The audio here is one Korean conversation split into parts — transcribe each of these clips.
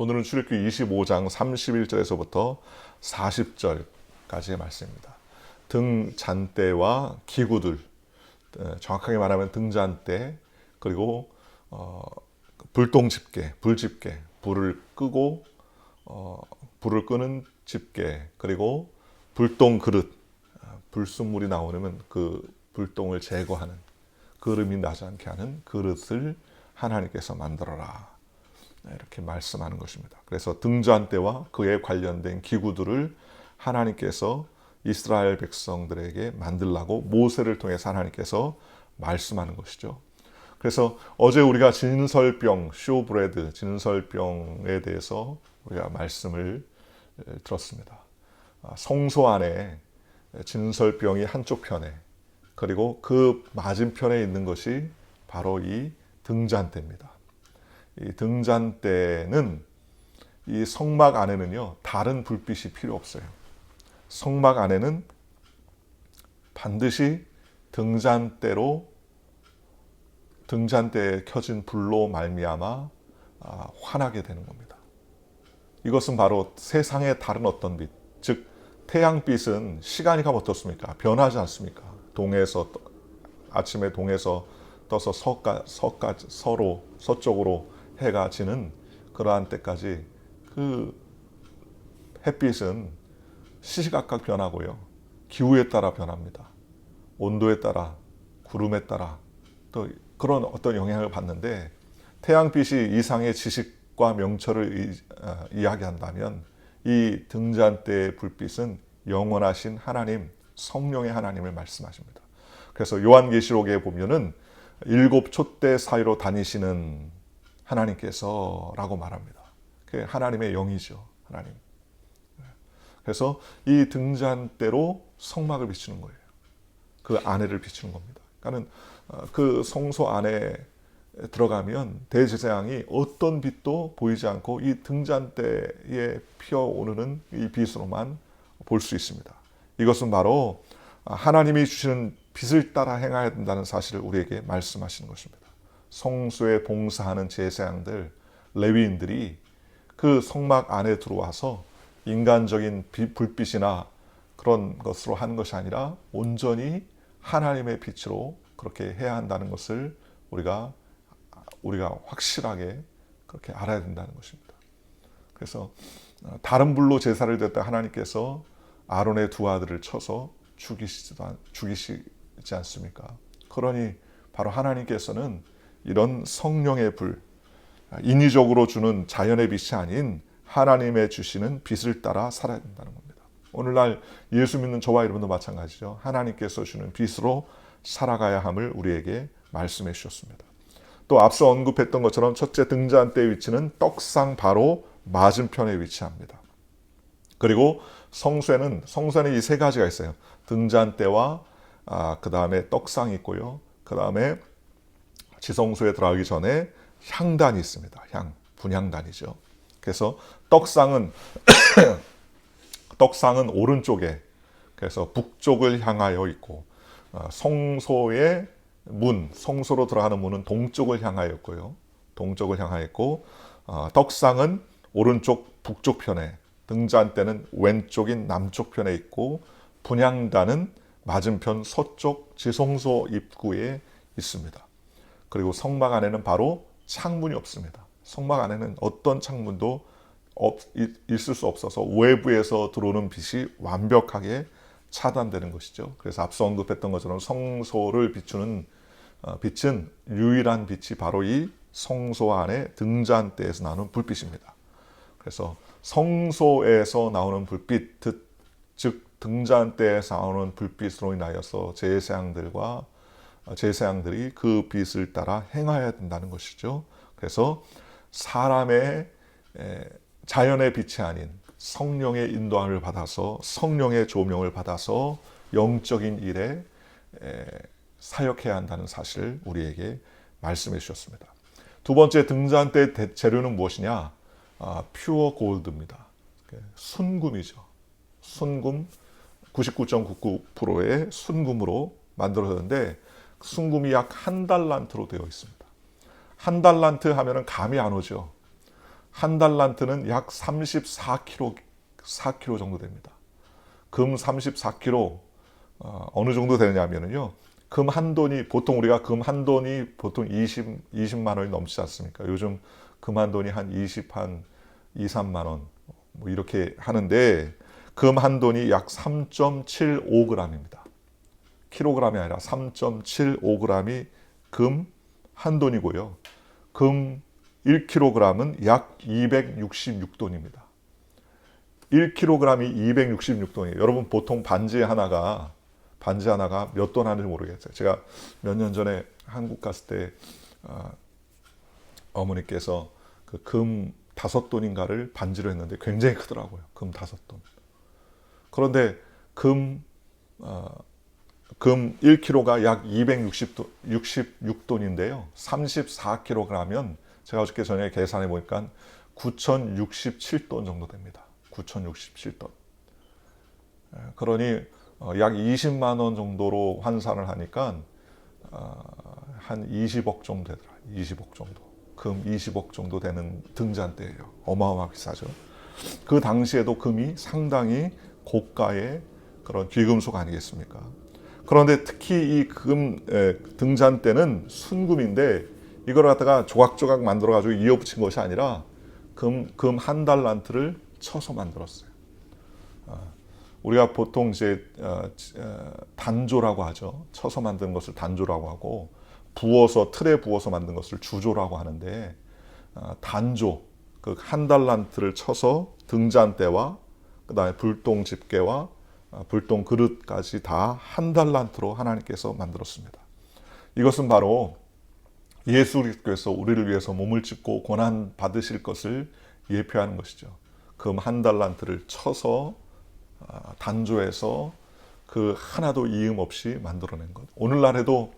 오늘은 출애굽기 25장 31절에서부터 40절까지의 말씀입니다. 등잔대와 기구들, 정확하게 말하면 등잔대, 그리고 불똥집게, 불집게, 불을 끄고 불을 끄는 집게, 그리고 불똥 그릇, 불순물이 나오면 그 불똥을 제거하는, 그름이 나지 않게 하는 그릇을 하나님께서 만들어라, 이렇게 말씀하는 것입니다. 그래서 등잔대와 그에 관련된 기구들을 하나님께서 이스라엘 백성들에게 만들라고 모세를 통해서 하나님께서 말씀하는 것이죠. 그래서 어제 우리가 진설병, 쇼브레드, 진설병에 대해서 우리가 말씀을 들었습니다. 성소 안에 진설병이 한쪽 편에, 그리고 그 맞은편에 있는 것이 바로 이 등잔대입니다. 이 등잔대는 이 성막 안에는요, 다른 불빛이 필요 없어요. 성막 안에는 반드시 등잔대에 켜진 불로 말미암아 환하게 되는 겁니다. 이것은 바로 세상의 다른 어떤 빛, 즉 태양빛은 시간이 가면 어떻습니까? 변하지 않습니까? 아침에 동에서 떠서 서쪽으로 해가 지는 그러한 때까지 그 햇빛은 시시각각 변하고요. 기후에 따라 변합니다. 온도에 따라, 구름에 따라 또 그런 어떤 영향을 받는데, 태양빛이 이상의 지식과 명철을 이야기한다면 이 등잔대의 불빛은 영원하신 하나님, 성령의 하나님을 말씀하십니다. 그래서 요한계시록에 보면은 7 촛대 사이로 다니시는 하나님께서 라고 말합니다. 그게 하나님의 영이죠. 하나님. 그래서 이 등잔대로 성막을 비추는 거예요. 그 안에를 비추는 겁니다. 그러니까 그 성소 안에 들어가면 대제사장이 어떤 빛도 보이지 않고 이 등잔대에 피어오르는 이 빛으로만 볼 수 있습니다. 이것은 바로 하나님이 주시는 빛을 따라 행해야 된다는 사실을 우리에게 말씀하시는 것입니다. 성소에 봉사하는 제사장들, 레위인들이 그 성막 안에 들어와서 인간적인 불빛이나 그런 것으로 하는 것이 아니라 온전히 하나님의 빛으로 그렇게 해야 한다는 것을 우리가 확실하게 그렇게 알아야 된다는 것입니다. 그래서 다른 불로 제사를 드렸다 하나님께서 아론의 두 아들을 쳐서 죽이시지 않습니까? 그러니 바로 하나님께서는 이런 성령의 불, 인위적으로 주는 자연의 빛이 아닌 하나님의 주시는 빛을 따라 살아야 된다는 겁니다. 오늘날 예수 믿는 저와 여러분도 마찬가지죠. 하나님께서 주는 빛으로 살아가야 함을 우리에게 말씀해 주셨습니다. 또 앞서 언급했던 것처럼 첫째 등잔대의 위치는 떡상 바로 맞은편에 위치합니다. 그리고 성소에는 이 세 가지가 있어요. 등잔대와 그 다음에 떡상이 있고요. 그 다음에 지성소에 들어가기 전에 향단이 있습니다. 분향단이죠. 그래서 떡상은 오른쪽에, 그래서 북쪽을 향하여 있고, 성소의 성소로 들어가는 문은 동쪽을 향하여 있고요. 떡상은 오른쪽 북쪽 편에, 등잔대는 왼쪽인 남쪽 편에 있고, 분향단은 맞은편 서쪽 지성소 입구에 있습니다. 그리고 성막 안에는 바로 창문이 없습니다. 성막 안에는 어떤 창문도 있을 수 없어서 외부에서 들어오는 빛이 완벽하게 차단되는 것이죠. 그래서 앞서 언급했던 것처럼 성소를 비추는 빛은, 유일한 빛이 바로 이 성소 안에 등잔대에서 나오는 불빛입니다. 그래서 성소에서 나오는 불빛, 즉 등잔대에서 나오는 불빛으로 인하여서 제사장들이 그 빛을 따라 행해야 된다는 것이죠. 그래서 사람의 자연의 빛이 아닌 성령의 인도함을 받아서, 성령의 조명을 받아서 영적인 일에 사역해야 한다는 사실을 우리에게 말씀해 주셨습니다. 두 번째, 등잔대 재료는 무엇이냐? 퓨어 골드입니다. 순금이죠. 순금 99.99%의 순금으로 만들어졌는데, 순금이 약 1달란트로 되어 있습니다. 1달란트 하면은 감이 안 오죠. 한 달란트는 약 34kg 정도 됩니다. 금 34kg 어느 정도 되느냐면요. 금 한 돈이 보통 우리가 금 한 돈이 보통 20만 원이 넘지 않습니까? 요즘 금 한 돈이 한 2, 3만 원 뭐 이렇게 하는데 금 한 돈이 약 3.75g입니다. 킬로그램이 아니라 3.75g이 금 한 돈이고요. 금 1kg은 약 266돈입니다. 1kg이 266돈이에요. 여러분 보통 반지 하나가 몇 돈 하는지 모르겠어요. 제가 몇 년 전에 한국 갔을 때 어머니께서 그 금 5돈인가를 반지로 했는데 굉장히 크더라고요. 금 5돈. 그런데 금 1kg가 약 266돈인데요. 34kg면 제가 어저께 저녁에 계산해 보니까 9,067돈 정도 됩니다. 9,067돈. 그러니 약 20만 원 정도로 환산을 하니까 한 20억 정도 되더라. 20억 정도. 금 20억 정도 되는 등잔대예요. 어마어마하게 비싸죠. 그 당시에도 금이 상당히 고가의 그런 귀금속 아니겠습니까? 그런데 특히 이 금 등잔대는 순금인데 이걸 갖다가 조각조각 만들어 가지고 이어붙인 것이 아니라 금 한 달란트를 쳐서 만들었어요. 우리가 보통 이제 단조라고 하죠. 쳐서 만든 것을 단조라고 하고 틀에 부어서 만든 것을 주조라고 하는데 단조 그 한 달란트를 쳐서 등잔대와 그다음에 불똥 집게와 불똥 그릇까지 다 한 달란트로 하나님께서 만들었습니다. 이것은 바로 예수 그리스도께서 우리를 위해서 몸을 찢고 고난 받으실 것을 예표하는 것이죠. 금 한 달란트를 쳐서 단조해서 그 하나도 이음 없이 만들어낸 것. 오늘날에도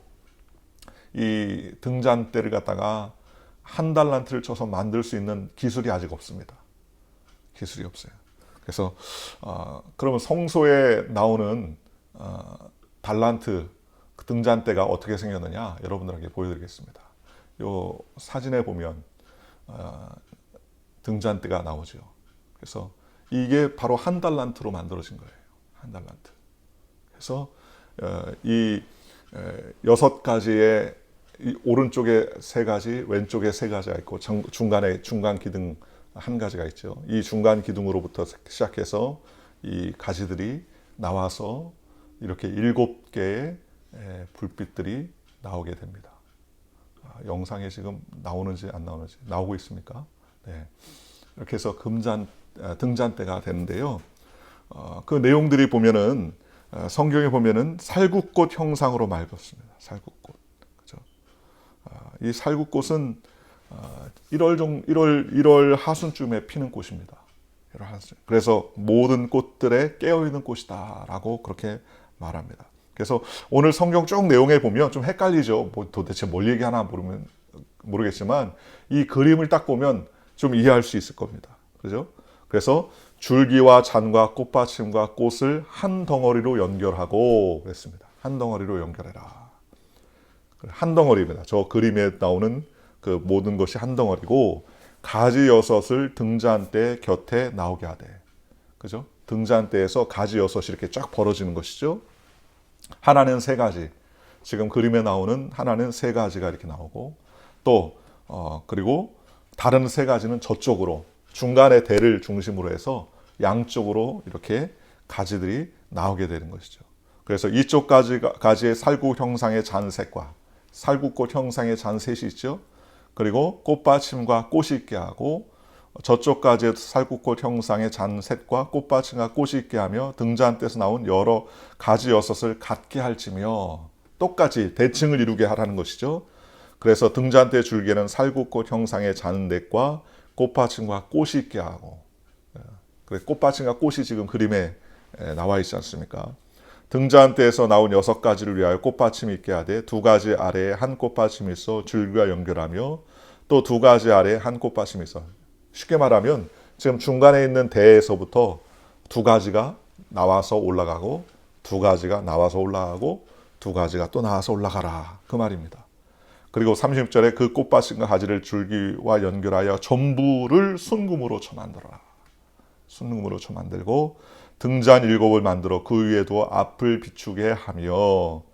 이 등잔대를 갖다가 한 달란트를 쳐서 만들 수 있는 기술이 아직 없습니다. 기술이 없어요. 그래서 그러면 성소에 나오는 달란트 등잔대가 어떻게 생겼느냐 여러분들에게 보여드리겠습니다. 요 사진에 보면 등잔대가 나오죠. 그래서 이게 바로 한 달란트로 만들어진 거예요. 한 달란트. 그래서 이 6가지의 오른쪽에 3가지, 왼쪽에 3가지가 있고 중간에 중간 기둥 한 가지가 있죠. 이 중간 기둥으로부터 시작해서 이 가지들이 나와서 이렇게 7개의 불빛들이 나오게 됩니다. 영상에 지금 나오는지 안 나오는지 나오고 있습니까? 네. 이렇게 해서 등잔대가 되는데요. 그 내용들이 보면은 성경에 보면은 살구꽃 형상으로 맑았습니다. 살구꽃. 그죠? 이 살구꽃은 1월 하순쯤에 피는 꽃입니다. 1월 하순. 그래서 모든 꽃들에 깨어있는 꽃이다라고 그렇게 말합니다. 그래서 오늘 성경 쭉 내용에 보면 좀 헷갈리죠. 도대체 뭘 얘기하나 모르겠지만 이 그림을 딱 보면 좀 이해할 수 있을 겁니다. 그죠? 그래서 줄기와 잔과 꽃받침과 꽃을 한 덩어리로 연결하고 그랬습니다. 한 덩어리로 연결해라. 한 덩어리입니다. 저 그림에 나오는 그 모든 것이 한 덩어리고 가지 6을 등잔대 곁에 나오게 하되. 그죠? 등잔대에서 가지 6이 이렇게 쫙 벌어지는 것이죠. 하나는 3가지. 지금 그림에 나오는 하나는 3가지가 이렇게 나오고 또 그리고 다른 3가지는 저쪽으로 중간에 대를 중심으로 해서 양쪽으로 이렇게 가지들이 나오게 되는 것이죠. 그래서 이쪽 가지의 살구 형상의 잔색과 살구꽃 형상의 잔셋이 있죠. 그리고 꽃받침과 꽃이 있게 하고 저쪽 가지의 살구꽃 형상의 잔셋과 꽃받침과 꽃이 있게 하며 등잔대에서 나온 여러 가지 6을 같게 할지며 똑같이 대칭을 이루게 하라는 것이죠. 그래서 등잔대 줄기에는 살구꽃 형상의 잔넷과 꽃받침과 꽃이 있게 하고 꽃받침과 꽃이 지금 그림에 나와 있지 않습니까? 등잔대에서 나온 6가지를 위하여 꽃받침이 있게 하되 2가지 아래에 한 꽃받침이 있어 줄기와 연결하며 또 2가지 아래에 한 꽃받침이 있어. 쉽게 말하면 지금 중간에 있는 대에서부터 2가지가 나와서 올라가고 2가지가 나와서 올라가고 2가지가 또 나와서 올라가라 그 말입니다. 그리고 36절에 그 꽃밭과 가지를 줄기와 연결하여 전부를 순금으로 쳐 만들어라. 순금으로 쳐 만들고 등잔 7을 만들어 그 위에도 앞을 비추게 하며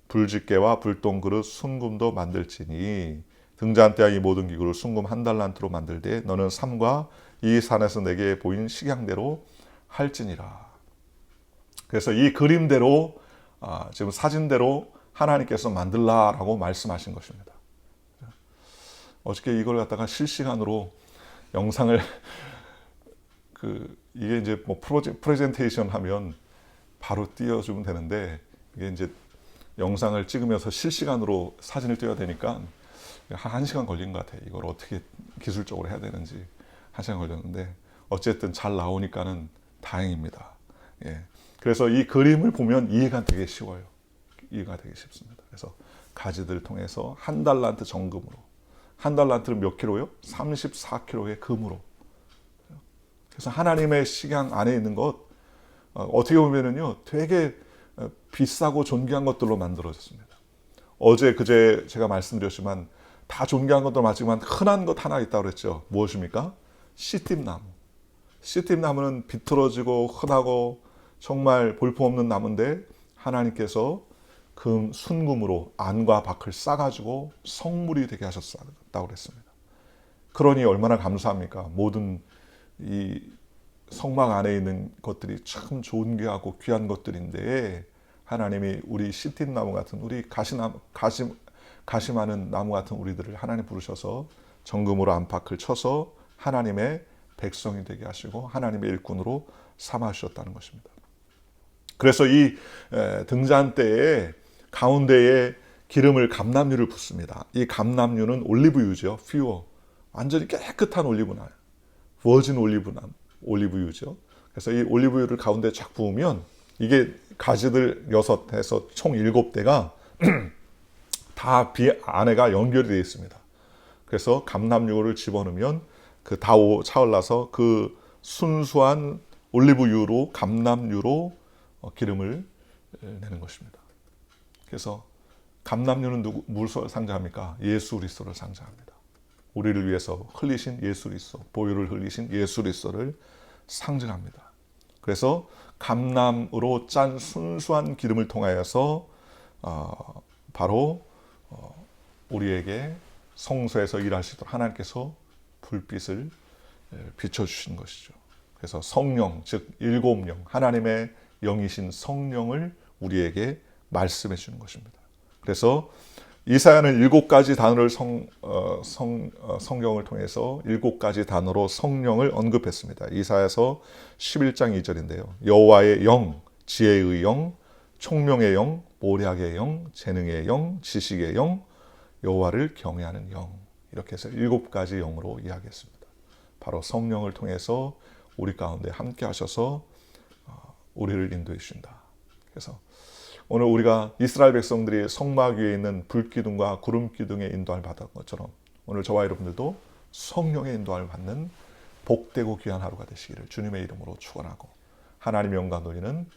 불집게와 불똥그릇 순금도 만들지니 등잔대와 이 모든 기구를 순금 1달란트로 만들되 너는 삼과 이 산에서 내게 보인 식양대로 할지니라. 그래서 이 그림대로 지금 사진대로 하나님께서 만들라라고 말씀하신 것입니다. 어저께 이걸 갖다가 실시간으로 영상을 이게 이제 뭐 프레젠테이션 하면 바로 띄워주면 되는데 이게 이제 영상을 찍으면서 실시간으로 사진을 띄워야 되니까 한 1시간 걸린 것 같아요. 이걸 어떻게 기술적으로 해야 되는지 1시간 걸렸는데 어쨌든 잘 나오니까는 다행입니다. 예. 그래서 이 그림을 보면 이해가 되게 쉬워요. 이해가 되게 쉽습니다. 그래서 가지들을 통해서 1달란트 정금으로, 1달란트는 몇 킬로요? 34킬로의 금으로. 그래서 하나님의 식양 안에 있는 것 어떻게 보면은요 되게 비싸고 존귀한 것들로 만들어졌습니다. 어제 그제 제가 말씀드렸지만 다 존귀한 것도 맞지만 흔한 것 하나 있다고 그랬죠. 무엇입니까? 씨띠나무. 씨띠나무는 비틀어지고 흔하고 정말 볼품없는 나무인데 하나님께서 금 순금으로 안과 박을 싸가지고 성물이 되게 하셨다고 그랬습니다. 그러니 얼마나 감사합니까? 모든 이 성막 안에 있는 것들이 참 존귀하고 귀한 것들인데 하나님이 우리 씨띠나무 같은 우리 가시 많은 나무 같은 우리들을 하나님 부르셔서 정금으로 안팎을 쳐서 하나님의 백성이 되게 하시고 하나님의 일꾼으로 삼아 주셨다는 것입니다. 그래서 이 등잔대에 가운데에 기름을 감람유를 붓습니다. 이 감람유는 올리브유죠. 퓨어. 완전히 깨끗한 올리브나무. 버진 올리브유죠. 그래서 이 올리브유를 가운데 쫙 부으면 이게 가지들 6에서 총 7대가 다 안에가 연결이 되어 있습니다. 그래서 감람유를 집어넣으면 그 다 차올라서 그 순수한 올리브유로 감람유로 기름을 내는 것입니다. 그래서 감람유는 무엇을 상징합니까? 예수 그리스도를 상징합니다. 우리를 위해서 흘리신 예수 그리스도, 보혈을 흘리신 예수 그리스도를 상징합니다. 그래서 감람으로 짠 순수한 기름을 통하여서 바로 우리에게 성소에서 일하시도록 하나님께서 불빛을 비춰주신 것이죠. 그래서 성령, 즉 7영, 하나님의 영이신 성령을 우리에게 말씀해 주는 것입니다. 그래서 이사야는 7가지 단어를 성경을 통해서 7가지 단어로 성령을 언급했습니다. 이사야서 11장 2절인데요. 여호와의 영, 지혜의 영, 총명의 영, 모략의 영, 재능의 영, 지식의 영, 여호와를 경외하는 영. 이렇게 해서 7가지 영으로 이야기했습니다. 바로 성령을 통해서 우리 가운데 함께 하셔서 우리를 인도해 주신다. 그래서 오늘 우리가 이스라엘 백성들이 성막 위에 있는 불기둥과 구름기둥의 인도함을 받은 것처럼 오늘 저와 여러분들도 성령의 인도함을 받는 복되고 귀한 하루가 되시기를 주님의 이름으로 축원하고 하나님의 영광 돌리는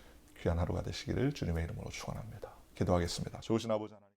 귀한 하루가 되시기를 주님의 이름으로 축원합니다. 기도하겠습니다. 좋으신 아버지 하나님.